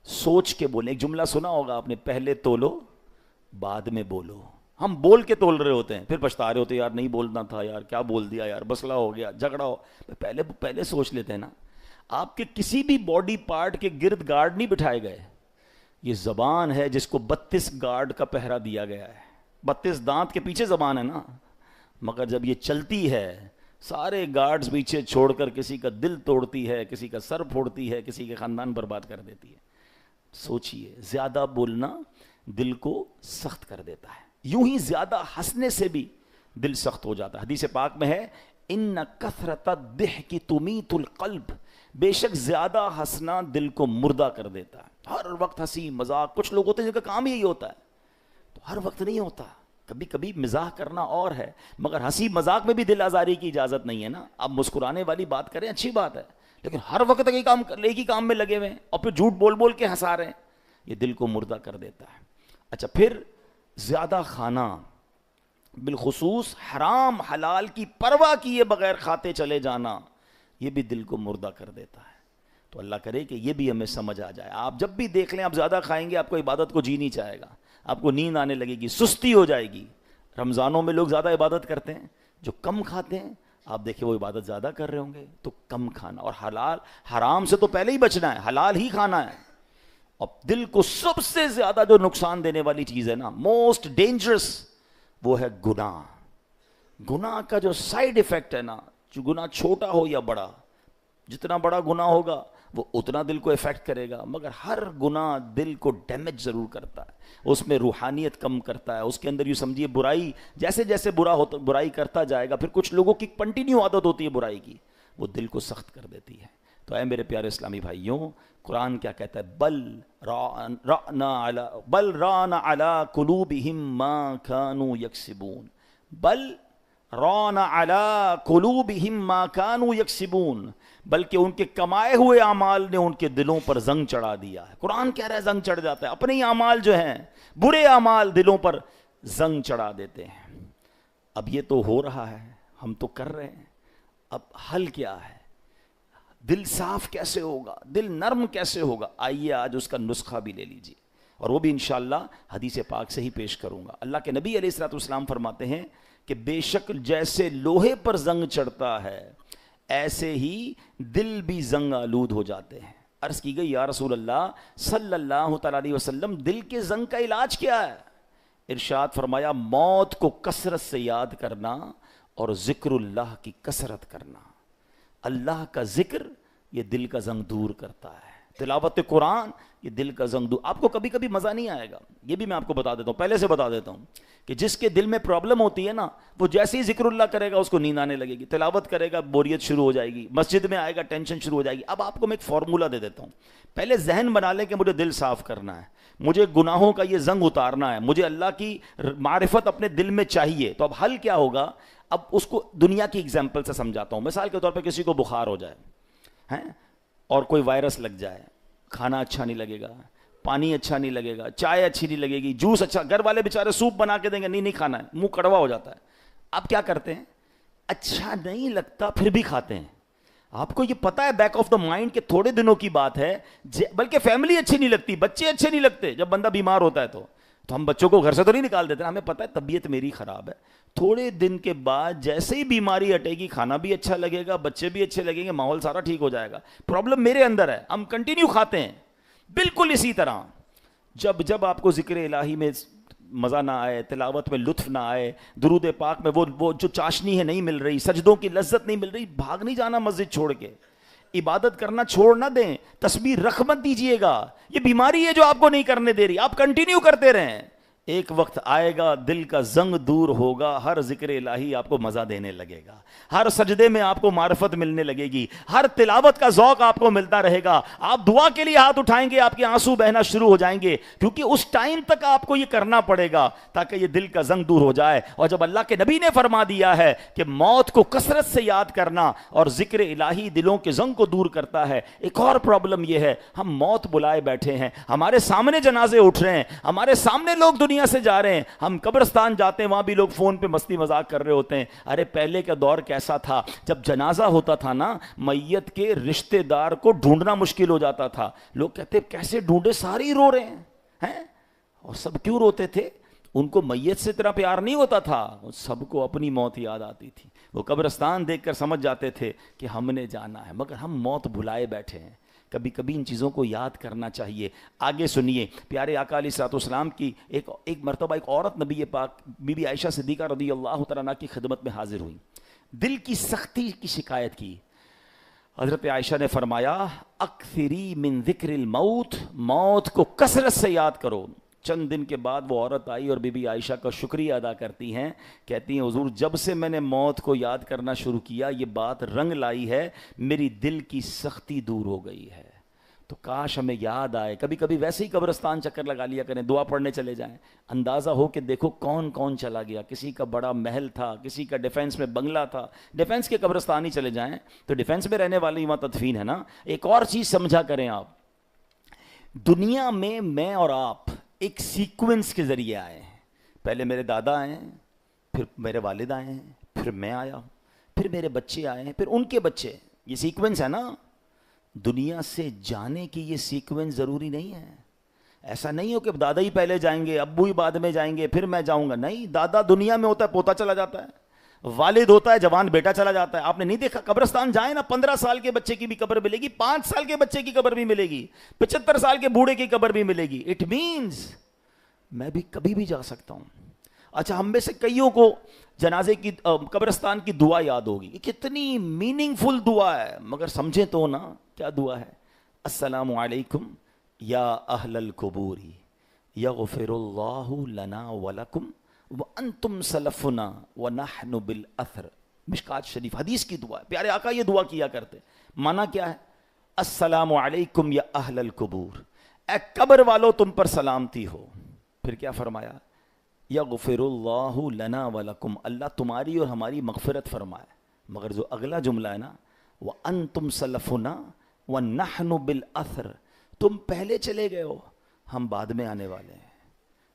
سوچ کے بولیں. ایک جملہ سنا ہوگا آپ نے، پہلے تولو بعد میں بولو. ہم بول کے تول رہے ہوتے ہیں، پھر پچھتا رہے ہوتے ہیں، یار نہیں بولنا تھا، یار کیا بول دیا، یار مسئلہ ہو گیا، جھگڑا ہو. پہلے سوچ لیتے ہیں نا. آپ کے کسی بھی باڈی پارٹ کے گرد گارڈ نہیں بٹھائے گئے. یہ زبان ہے جس کو 32 گارڈ کا پہرا دیا گیا ہے. 32 دانت کے پیچھے زبان ہے نا، مگر جب یہ چلتی ہے سارے گارڈز پیچھے چھوڑ کر کسی کا دل توڑتی ہے، کسی کا سر پھوڑتی ہے، کسی کے خاندان برباد کر دیتی ہے. سوچئے، زیادہ بولنا دل کو سخت کر دیتا ہے. یوں ہی زیادہ ہنسنے سے بھی دل سخت ہو جاتا ہے. حدیث پاک میں ہے ان کثرت الضحک تمیت القلب، بے شک زیادہ ہنسنا دل کو مردہ کر دیتا ہے. ہر وقت ہنسی مذاق. کچھ لوگ ہوتے ہیں جن کا کام یہی ہوتا ہے، تو ہر وقت نہیں ہوتا. کبھی کبھی مزاح کرنا اور ہے، مگر ہنسی مذاق میں بھی دل آزاری کی اجازت نہیں ہے نا. آپ مسکرانے والی بات کریں، اچھی بات ہے، لیکن ہر وقت ایک ہی کام میں لگے ہوئے ہیں اور پھر جھوٹ بول بول کے ہنسا رہے ہیں، یہ دل کو مردہ کر دیتا ہے. اچھا، پھر زیادہ کھانا، بالخصوص حرام حلال کی پرواہ کیے بغیر کھاتے چلے جانا، یہ بھی دل کو مردہ کر دیتا ہے. تو اللہ کرے کہ یہ بھی ہمیں سمجھ آ جائے. آپ جب بھی دیکھ لیں آپ زیادہ کھائیں گے، آپ کو عبادت کو جی نہیں چاہے گا، آپ کو نیند آنے لگے گی، سستی ہو جائے گی. رمضانوں میں لوگ زیادہ عبادت کرتے ہیں، جو کم کھاتے ہیں آپ دیکھیں وہ عبادت زیادہ کر رہے ہوں گے. تو کم کھانا، اور حلال حرام سے تو پہلے ہی بچنا ہے، حلال ہی کھانا ہے. اب دل کو سب سے زیادہ جو نقصان دینے والی چیز ہے نا، موسٹ ڈینجرس، وہ ہے گناہ. گناہ کا جو سائیڈ ایفیکٹ ہے نا، جو گناہ چھوٹا ہو یا بڑا، جتنا بڑا گناہ ہوگا وہ اتنا دل کو افیکٹ کرے گا، مگر ہر گناہ دل کو ڈیمیج ضرور کرتا ہے. اس میں روحانیت کم کرتا ہے. اس کے اندر یوں سمجھیے برائی، جیسے جیسے برائی کرتا جائے گا، پھر کچھ لوگوں کی کنٹینیو عادت ہوتی ہے برائی کی، وہ دل کو سخت کر دیتی ہے. تو اے میرے پیارے اسلامی بھائیوں، قرآن کیا کہتا ہے؟ بل ران علی قلوبہم ما کانوا یکسبون. بل ران علی قلوبہم ما کانوا یکسبون، بلکہ ان کے کمائے ہوئے اعمال نے ان کے دلوں پر زنگ چڑھا دیا ہے. قرآن کہہ رہا ہے زنگ چڑھ جاتا ہے. اپنے ہی اعمال جو ہیں، برے اعمال دلوں پر زنگ چڑھا دیتے ہیں. اب یہ تو ہو رہا ہے، ہم تو کر رہے ہیں. اب حل کیا ہے؟ دل صاف کیسے ہوگا؟ دل نرم کیسے ہوگا؟ آئیے آج اس کا نسخہ بھی لے لیجیے، اور وہ بھی انشاءاللہ حدیث پاک سے ہی پیش کروں گا. اللہ کے نبی علیہ الصلوۃ والسلام فرماتے ہیں کہ بے شک جیسے لوہے پر زنگ چڑھتا ہے، ایسے ہی دل بھی زنگ آلود ہو جاتے ہیں. عرض کی گئی یا رسول اللہ صلی اللہ تعالی علیہ وسلم، دل کے زنگ کا علاج کیا ہے؟ ارشاد فرمایا موت کو کثرت سے یاد کرنا اور ذکر اللہ کی کثرت کرنا. اللہ کا ذکر یہ دل کا زنگ دور کرتا ہے. تلاوت قرآن یہ دل کا زنگ دور. آپ کو کبھی کبھی مزہ نہیں آئے گا، یہ بھی میں آپ کو بتا دیتا ہوں، پہلے سے بتا دیتا ہوں، کہ جس کے دل میں پرابلم ہوتی ہے نا، وہ جیسے ہی ذکر اللہ کرے گا اس کو نیند آنے لگے گی، تلاوت کرے گا بوریت شروع ہو جائے گی، مسجد میں آئے گا ٹینشن شروع ہو جائے گی. اب آپ کو میں ایک فارمولہ دے دیتا ہوں. پہلے ذہن بنا لیں کہ مجھے دل صاف کرنا ہے، مجھے گناہوں کا یہ زنگ اتارنا ہے، مجھے اللہ کی معرفت اپنے دل میں چاہیے. تو اب حل کیا ہوگا؟ اب اس کو دنیا کی ایگزامپل سے سمجھاتا ہوں. مثال کے طور پہ کسی کو بخار ہو جائے ہیں اور کوئی وائرس لگ جائے، کھانا اچھا نہیں لگے گا، پانی اچھا نہیں لگے گا، چائے اچھی نہیں لگے گی، جوس اچھا، گھر والے بیچارے سوپ بنا کے دیں گے، نہیں کھانا ہے، منہ کڑوا ہو جاتا ہے. اب کیا کرتے ہیں؟ اچھا نہیں لگتا پھر بھی کھاتے ہیں. آپ کو یہ پتا ہے بیک آف دا مائنڈ کہ تھوڑے دنوں کی بات ہے، بلکہ فیملی اچھی نہیں لگتی، بچے اچھے نہیں لگتے. جب بندہ بیمار ہوتا ہے تو ہم بچوں کو گھر سے تو نہیں نکال دیتے، ہمیں پتا ہے طبیعت میری خراب ہے. تھوڑے دن کے بعد جیسے ہی بیماری ہٹے گی، کھانا بھی اچھا لگے گا، بچے بھی اچھے لگیں گے، ماحول سارا ٹھیک ہو جائے گا. پرابلم میرے اندر ہے، ہم کنٹینیو کھاتے ہیں. بالکل اسی طرح جب آپ کو ذکر الہی میں مزہ نہ آئے، تلاوت میں لطف نہ آئے، درود پاک میں وہ جو چاشنی ہے نہیں مل رہی، سجدوں کی لذت نہیں مل رہی، بھاگ نہیں جانا مسجد چھوڑ کے، عبادت کرنا چھوڑ نہ دیں، تسبیح رخ مت دیجیے گا. یہ بیماری ہے جو آپ کو نہیں کرنے دے رہی، آپ کنٹینیو کرتے رہیں. ایک وقت آئے گا دل کا زنگ دور ہوگا، ہر ذکر الہی آپ کو مزہ دینے لگے گا، ہر سجدے میں آپ کو معرفت ملنے لگے گی، ہر تلاوت کا ذوق آپ کو ملتا رہے گا، آپ دعا کے لیے ہاتھ اٹھائیں گے آپ کے آنسو بہنا شروع ہو جائیں گے، کیونکہ اس ٹائم تک آپ کو یہ کرنا پڑے گا تاکہ یہ دل کا زنگ دور ہو جائے۔ اور جب اللہ کے نبی نے فرما دیا ہے کہ موت کو کثرت سے یاد کرنا اور ذکر الہی دلوں کے زنگ کو دور کرتا ہے، ایک اور پرابلم یہ ہے ہم موت بلائے بیٹھے ہیں، ہمارے سامنے جنازے اٹھ رہے ہیں، ہمارے سامنے لوگ دنیا سے جا رہے ہیں، ہم قبرستان جاتے ہیں وہاں بھی لوگ فون پہ مستی مذاق کر رہے ہوتے ہیں۔ ارے پہلے کا دور کیسا تھا، جب جنازہ ہوتا تھا نا میت کے رشتہ دار کو ڈھونڈنا مشکل ہو جاتا تھا، لوگ کہتے کیسے ڈھونڈے، سارے ہی رو رہے ہیں۔ اور سب کیوں روتے تھے؟ ان کو میت سے اتنا پیار نہیں ہوتا تھا، سب کو اپنی موت یاد آتی تھی، وہ قبرستان دیکھ کر سمجھ جاتے تھے کہ ہم نے جانا ہے، مگر ہم موت بھلائے بیٹھے ہیں۔ کبھی کبھی ان چیزوں کو یاد کرنا چاہیے۔ آگے سنیے، پیارے آقا علیہ الصلوۃ والسلام کی ایک مرتبہ ایک عورت نبی پاک بی بی عائشہ صدیقہ رضی اللہ تعالیٰ عنہا کی خدمت میں حاضر ہوئی، دل کی سختی کی شکایت کی۔ حضرت عائشہ نے فرمایا اکثری من ذکر الموت، موت کو کثرت سے یاد کرو۔ چند دن کے بعد وہ عورت آئی اور بی بی عائشہ کا شکریہ ادا کرتی ہیں، کہتی ہیں حضور جب سے میں نے موت کو یاد کرنا شروع کیا یہ بات رنگ لائی ہے، میری دل کی سختی دور ہو گئی ہے۔ تو کاش ہمیں یاد آئے، کبھی کبھی ویسے ہی قبرستان چکر لگا لیا کریں، دعا پڑھنے چلے جائیں، اندازہ ہو کہ دیکھو کون کون چلا گیا، کسی کا بڑا محل تھا، کسی کا ڈیفینس میں بنگلہ تھا، ڈیفینس کے قبرستان ہی چلے جائیں تو ڈیفینس میں رہنے والے وہاں تدفین ہے نا۔ ایک اور چیز سمجھا کریں آپ، دنیا میں اور آپ ایک سیکوینس کے ذریعے آئے ہیں، پہلے میرے دادا آئے ہیں، پھر میرے والد آئے ہیں، پھر میں آیا، پھر میرے بچے آئے ہیں، پھر ان کے بچے، یہ سیکوینس ہے نا۔ دنیا سے جانے کی یہ سیکوینس ضروری نہیں ہے، ایسا نہیں ہو کہ دادا ہی پہلے جائیں گے ابو ہی بعد میں جائیں گے پھر میں جاؤں گا، نہیں، دادا دنیا میں ہوتا ہے پوتا چلا جاتا ہے، والد ہوتا ہے جوان بیٹا چلا جاتا ہے۔ آپ نے نہیں دیکھا قبرستان جائیں نا، 15 سال کے بچے کی بھی قبر ملے گی، 5 سال کے بچے کی قبر بھی ملے گی، 75 سال کے بوڑھے کی قبر بھی ملے گی۔ اٹ مینز میں بھی کبھی بھی جا سکتا ہوں۔ اچھا، ہم میں سے کئیوں کو جنازے کی قبرستان کی دعا یاد ہوگی، یہ کتنی میننگ فل دعا ہے، مگر سمجھیں تو نا کیا دعا ہے؟ السلام علیکم یا اہل القبور یغفر اللہ لنا ولکم وانتم سلفنا ونحن بالاثر۔ مشکات شریف حدیث کی دعا ہے، پیارے آقا یہ دعا کیا کرتے۔ معنی کیا ہے؟ السلام علیکم یا اہل القبور، اے قبر والو تم پر سلامتی ہو۔ پھر کیا فرمایا؟ یغفر اللہ لنا ولکم، اللہ تمہاری اور ہماری مغفرت فرمائے۔ مگر جو اگلا جملہ ہے نا، وانتم سلفنا ونحن بالاثر، تم پہلے چلے گئے ہو، ہم بعد میں آنے والے ہیں۔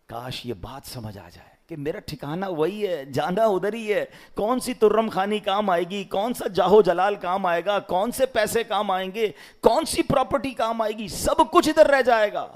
کاش یہ بات سمجھ آ جائے کہ میرا ٹھکانہ وہی ہے، جانا ادھر ہی ہے، کون سی ترم خانی کام آئے گی، کون سا جاہو جلال کام آئے گا، کون سے پیسے کام آئیں گے، کون سی پراپرٹی کام آئے گی، سب کچھ ادھر رہ جائے گا۔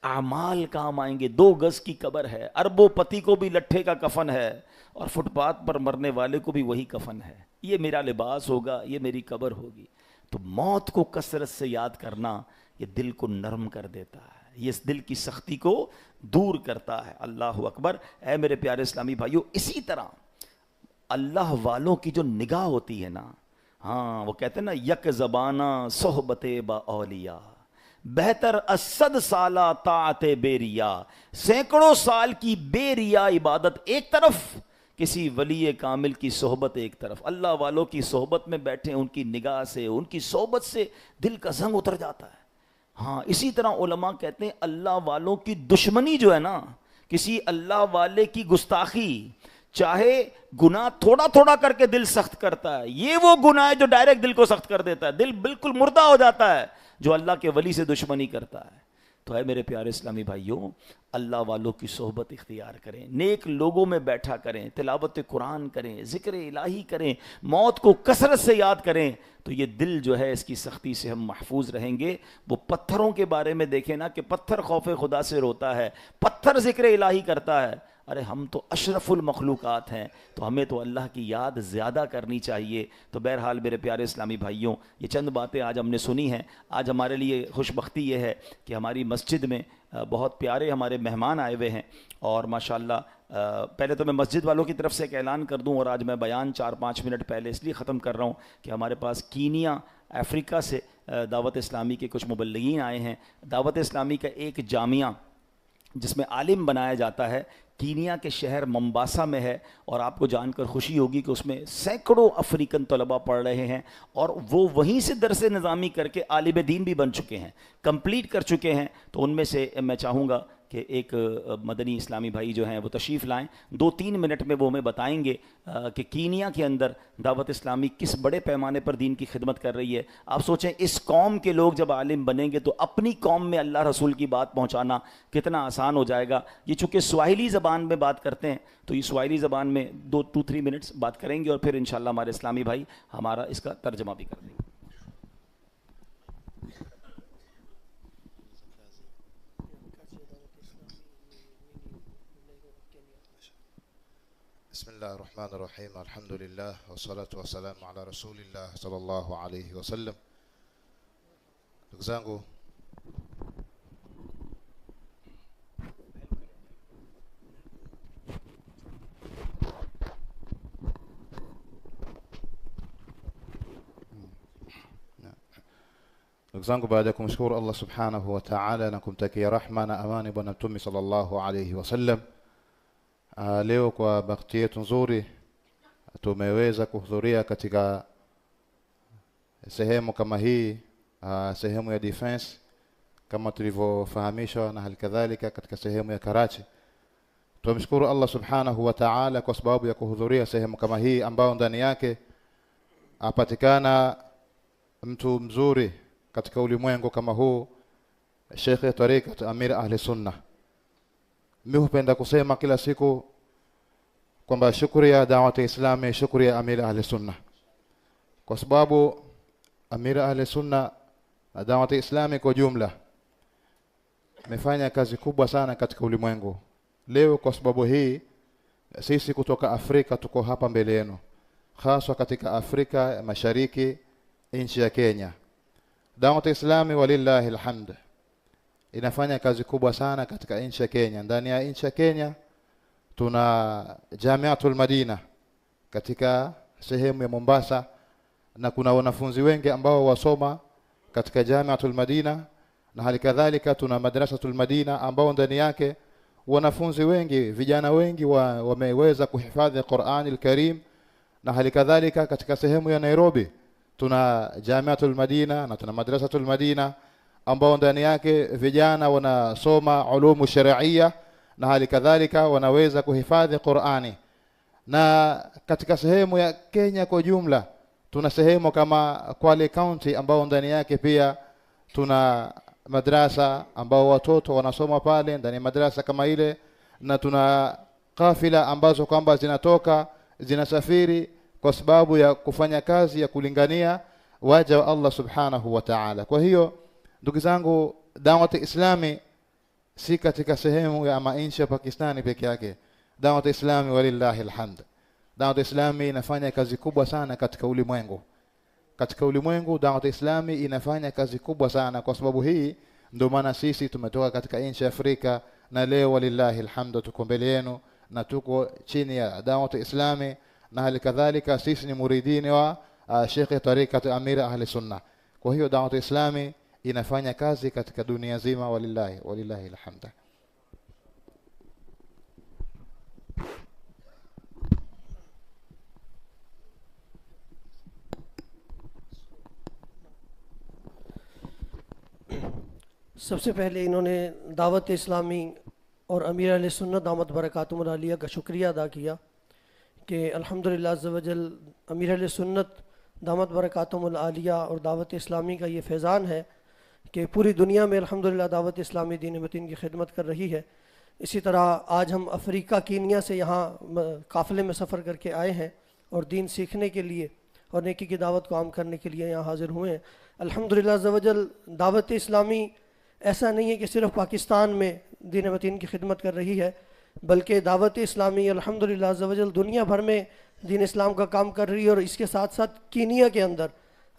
اعمال کام آئیں گے، 2 گز کی قبر ہے، اربوں پتی کو بھی لٹھے کا کفن ہے اور فٹ پاتھ پر مرنے والے کو بھی وہی کفن ہے، یہ میرا لباس ہوگا، یہ میری قبر ہوگی۔ تو موت کو کثرت سے یاد کرنا یہ دل کو نرم کر دیتا ہے، یہ اس دل کی سختی کو دور کرتا ہے۔ اللہ اکبر۔ اے میرے پیارے اسلامی بھائیو، اسی طرح اللہ والوں کی جو نگاہ ہوتی ہے نا، ہاں وہ کہتے ہیں نا یک زبانہ صحبت با اولیاء بہتر از 100 سالہ طاعت بے ریا، سینکڑوں سال کی بے ریا عبادت ایک طرف، کسی ولی کامل کی صحبت ایک طرف۔ اللہ والوں کی صحبت میں بیٹھے، ان کی نگاہ سے، ان کی صحبت سے دل کا زنگ اتر جاتا ہے۔ ہاں اسی طرح علماء کہتے ہیں اللہ والوں کی دشمنی جو ہے نا، کسی اللہ والے کی گستاخی، چاہے گناہ تھوڑا تھوڑا کر کے دل سخت کرتا ہے، یہ وہ گناہ ہے جو ڈائریکٹ دل کو سخت کر دیتا ہے، دل بالکل مردہ ہو جاتا ہے جو اللہ کے ولی سے دشمنی کرتا ہے۔ تو اے میرے پیارے اسلامی بھائیوں، اللہ والوں کی صحبت اختیار کریں، نیک لوگوں میں بیٹھا کریں، تلاوت قرآن کریں، ذکر الہی کریں، موت کو کثرت سے یاد کریں، تو یہ دل جو ہے اس کی سختی سے ہم محفوظ رہیں گے۔ وہ پتھروں کے بارے میں دیکھیں نا کہ پتھر خوف خدا سے روتا ہے، پتھر ذکر الہی کرتا ہے۔ ارے ہم تو اشرف المخلوقات ہیں، تو ہمیں تو اللہ کی یاد زیادہ کرنی چاہیے۔ تو بہرحال میرے پیارے اسلامی بھائیوں، یہ چند باتیں آج ہم نے سنی ہیں۔ آج ہمارے لیے خوش بختی یہ ہے کہ ہماری مسجد میں بہت پیارے ہمارے مہمان آئے ہوئے ہیں، اور ماشاءاللہ پہلے تو میں مسجد والوں کی طرف سے ایک اعلان کر دوں، اور آج میں بیان 4-5 منٹ پہلے اس لیے ختم کر رہا ہوں کہ ہمارے پاس کینیا، افریقہ سے دعوت اسلامی کے کچھ مبلغین آئے ہیں۔ دعوت اسلامی کا ایک جامعہ جس میں عالم بنایا جاتا ہے، کینیا کے شہر ممباسا میں ہے، اور آپ کو جان کر خوشی ہوگی کہ اس میں سینکڑوں افریقن طلباء پڑھ رہے ہیں، اور وہ وہیں سے درس نظامی کر کے عالم دین بھی بن چکے ہیں، کمپلیٹ کر چکے ہیں۔ تو ان میں سے میں چاہوں گا کہ ایک مدنی اسلامی بھائی جو ہیں وہ تشریف لائیں، 2-3 منٹ میں وہ ہمیں بتائیں گے کہ کینیا کے اندر دعوت اسلامی کس بڑے پیمانے پر دین کی خدمت کر رہی ہے۔ آپ سوچیں اس قوم کے لوگ جب عالم بنیں گے تو اپنی قوم میں اللہ رسول کی بات پہنچانا کتنا آسان ہو جائے گا۔ یہ چونکہ سواحلی زبان میں بات کرتے ہیں تو یہ سواحلی زبان میں 2-3 منٹس بات کریں گے، اور پھر انشاءاللہ ہمارے اسلامی بھائی ہمارا اس کا ترجمہ بھی کر دیں گے۔ بسم اللہ الرحمن الرحیم، الحمد للہ والصلاة والسلام على رسول اللہ صلی اللہ علیہ وسلم. Ndugu zangu, baada ya kumshukuru Allah subhanahu wa ta'ala na kumtakia rahma na amani bwana Mtume sallallahu alayhi wasallam, leo kwa bahati yetu nzuri tumeweza kuhudhuria katika sehemu kama hii, sehemu ya defense kama tulivyofahamishwa, na halikadhalika katika sehemu ya Karachi. Tumshukuru Allah subhanahu wa ta'ala kwa sababu ya kuhudhuria sehemu kama hii ambao ndani yake apatikana mtu mzuri katika ulimwengu kama huu, Sheikh Tariqat Amir Ahli Sunnah. Mimi hupenda kusema kila siku kwamba shukuri ya da'wat Islami, shukuri ya Amir Ahli Sunnah, kwa sababu Amir Ahli Sunnah na da'wat Islami kwa jumla imefanya kazi kubwa sana katika ulimwengu. Leo kwa sababu hii sisi kutoka Afrika tuko hapa mbele yenu, hasa katika Afrika ya Mashariki, nchi ya Kenya. Da'wat Islami walillahi alhamd inafanya kazi kubwa sana katika nchi ya Kenya. Ndani ya nchi ya Kenya tuna Jamiatul Madina katika sehemu ya Mombasa, na kuna wanafunzi wengi ambao wasoma katika Jamiatul Madina, na halikadhalika tuna Madrasatul Madina ambao ndani yake wanafunzi wengi, vijana wengi wameweza kuhifadhi Qur'an al-Karim. Na halikadhalika katika sehemu ya Nairobi tuna Jamiatul Madina na tuna Madrasatul Madina ambao ndani yake vijana wanasoma ulumu sharia, na halikadhalika wanaweza kuhifadhi Qur'ani. Na katika sehemu ya Kenya kwa jumla tuna sehemu kama Kwale County ambao ndani yake pia tuna madrasa ambao watoto wanasoma pale ndani ya madrasa kama ile, na tuna kafila ambazo kwamba zinatoka zinasafiri kwa sababu ya kufanya kazi ya kulingania waja wa Allah subhanahu wa ta'ala. Kwa hiyo ndugu zangu, da'wat Islami si katika sehemu ya nchi ya Pakistani peke yake. Da'wat Islami walillahi alhamd, da'wat Islami inafanya kazi kubwa sana katika ulimwengu. Katika ulimwengu da'wat Islami inafanya kazi kubwa sana. Kwa sababu hii ndio maana sisi tumetoka katika nchi ya Afrika, na leo walillahi alhamd tuko mbele yenu na tuko chini ya da'wat Islami, na halikadhalika sisi ni muridini wa Sheikh Tariqat Amir Ahli Sunnah. Kwa hiyo da'wat Islami inafanya kazi katika dunia nzima, walillahi alhamd. سب سے پہلے انہوں نے دعوت اسلامی اور امیر اہل سنت دامت برکاتہم العالیہ کا شکریہ ادا کیا کہ الحمدللہ عز و جل امیر اہل سنت دامت برکاتہم العالیہ اور دعوت اسلامی کا یہ فیضان ہے کہ پوری دنیا میں الحمدللہ دعوت اسلامی دین متین کی خدمت کر رہی ہے۔ اسی طرح آج ہم افریقہ کینیا سے یہاں قافلے میں سفر کر کے آئے ہیں اور دین سیکھنے کے لیے اور نیکی کی دعوت کو عام کرنے کے لیے یہاں حاضر ہوئے ہیں۔ الحمدللہ عز و جل دعوت اسلامی ایسا نہیں ہے کہ صرف پاکستان میں دین متین کی خدمت کر رہی ہے، بلکہ دعوت اسلامی الحمدللہ عز و جل دنیا بھر میں دین اسلام کا کام کر رہی ہے، اور اس کے ساتھ ساتھ کینیا کے اندر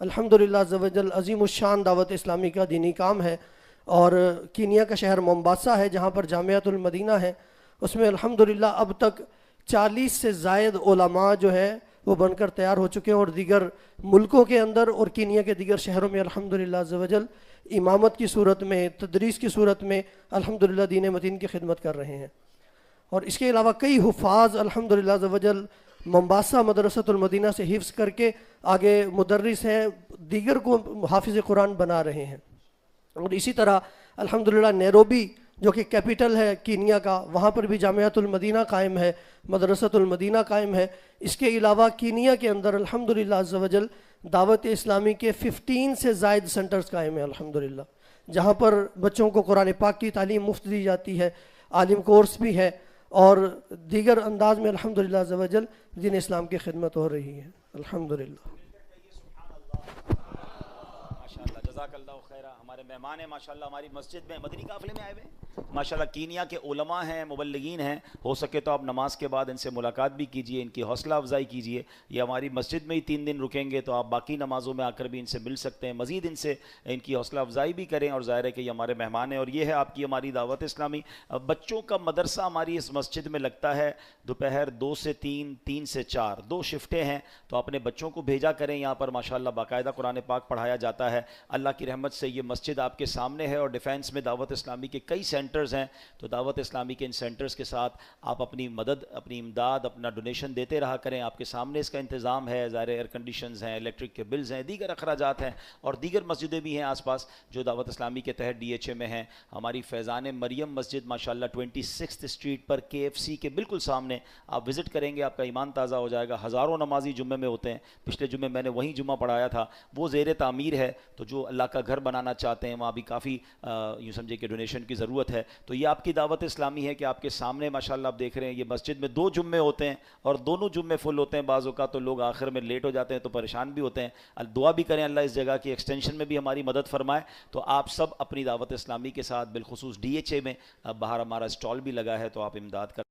الحمدللہ عز و جل عظیم الشان دعوت اسلامی کا دینی کام ہے۔ اور کینیا کا شہر مومباسا ہے جہاں پر جامعۃ المدینہ ہے، اس میں الحمدللہ اب تک 40 سے زائد علماء جو ہے وہ بن کر تیار ہو چکے ہیں، اور دیگر ملکوں کے اندر اور کینیا کے دیگر شہروں میں الحمدللہ عز و جل امامت کی صورت میں، تدریس کی صورت میں الحمدللہ دین متین کی خدمت کر رہے ہیں۔ اور اس کے علاوہ کئی حفاظ الحمدللہ عز و جل ممباسا مدرسۃ المدینہ سے حفظ کر کے آگے مدرس ہیں، دیگر کو حافظ قرآن بنا رہے ہیں۔ اور اسی طرح الحمدللہ نیروبی جو کہ کیپٹل ہے کینیا کا، وہاں پر بھی جامعۃ المدینہ قائم ہے، مدرسۃ المدینہ قائم ہے۔ اس کے علاوہ کینیا کے اندر الحمدللہ عز و جل دعوت اسلامی کے 15 سے زائد سینٹرز قائم ہیں الحمدللہ، جہاں پر بچوں کو قرآن پاک کی تعلیم مفت دی جاتی ہے، عالم کورس بھی ہے، اور دیگر انداز میں الحمدللہ عز و جل دین اسلام کی خدمت ہو رہی ہے الحمدللہ۔ ماشاءاللہ، جزاک اللہ خیرہ۔ ہمارے مہمان ہیں ماشاءاللہ ہماری مسجد میں، مدنی قافلے میں آئے ہوئے ہیں ماشاءاللہ، کینیا کے علماء ہیں، مبلغین ہیں۔ ہو سکے تو آپ نماز کے بعد ان سے ملاقات بھی کیجئے، ان کی حوصلہ افزائی کیجئے۔ یہ ہماری مسجد میں ہی 3 دن رکیں گے تو آپ باقی نمازوں میں آ کر بھی ان سے مل سکتے ہیں، مزید ان سے ان کی حوصلہ افزائی بھی کریں، اور ظاہر ہے کہ یہ ہمارے مہمان ہیں۔ اور یہ ہے آپ کی ہماری دعوت اسلامی بچوں کا مدرسہ ہماری اس مسجد میں لگتا ہے دوپہر 2 سے 3، 3 سے 4، 2 شفٹیں ہیں، تو اپنے بچوں کو بھیجا کریں یہاں پر ماشاءاللہ باقاعدہ قرآن پاک پڑھایا جاتا ہے۔ اللہ کی رحمت سے یہ مسجد آپ کے سامنے ہے، اور ڈیفینس میں دعوت اسلامی کے کئی سینٹرز ہیں، تو دعوت اسلامی کے ان سینٹرز کے ساتھ آپ اپنی مدد، اپنی امداد، اپنا ڈونیشن دیتے رہا کریں۔ آپ کے سامنے اس کا انتظام ہے، ظاہر ایئر کنڈیشنز ہیں، الیکٹرک کے بلز ہیں، دیگر اخراجات ہیں، اور دیگر مسجدیں بھی ہیں آس پاس جو دعوت اسلامی کے تحت DHA میں ہیں۔ ہماری فیضان مریم مسجد ماشاءاللہ 26 اسٹریٹ پر KFC کے بالکل سامنے آپ وزٹ کریں گے، آپ کا ایمان تازہ ہو جائے گا۔ ہزاروں نمازی جمعے میں ہوتے ہیں، پچھلے جمعے میں نے وہیں جمعہ پڑھایا تھا، وہ زیر تعمیر ہے، تو جو اللہ کا گھر بنانا چاہتے ہیں وہاں بھی کافی یوں سمجھے کہ ڈونیشن کی ضرورت ہے۔ تو یہ آپ کی دعوت اسلامی ہے کہ آپ کے سامنے ماشاءاللہ آپ دیکھ رہے ہیں یہ مسجد میں 2 جمعے ہوتے ہیں، اور دونوں جمعے فل ہوتے ہیں، بعض اوقات تو لوگ آخر میں لیٹ ہو جاتے ہیں تو پریشان بھی ہوتے ہیں۔ دعا بھی کریں اللہ اس جگہ کی ایکسٹینشن میں بھی ہماری مدد فرمائے۔ تو آپ سب اپنی دعوت اسلامی کے ساتھ، بالخصوص DHA میں باہر ہمارا اسٹال بھی لگا ہے، تو آپ امداد کر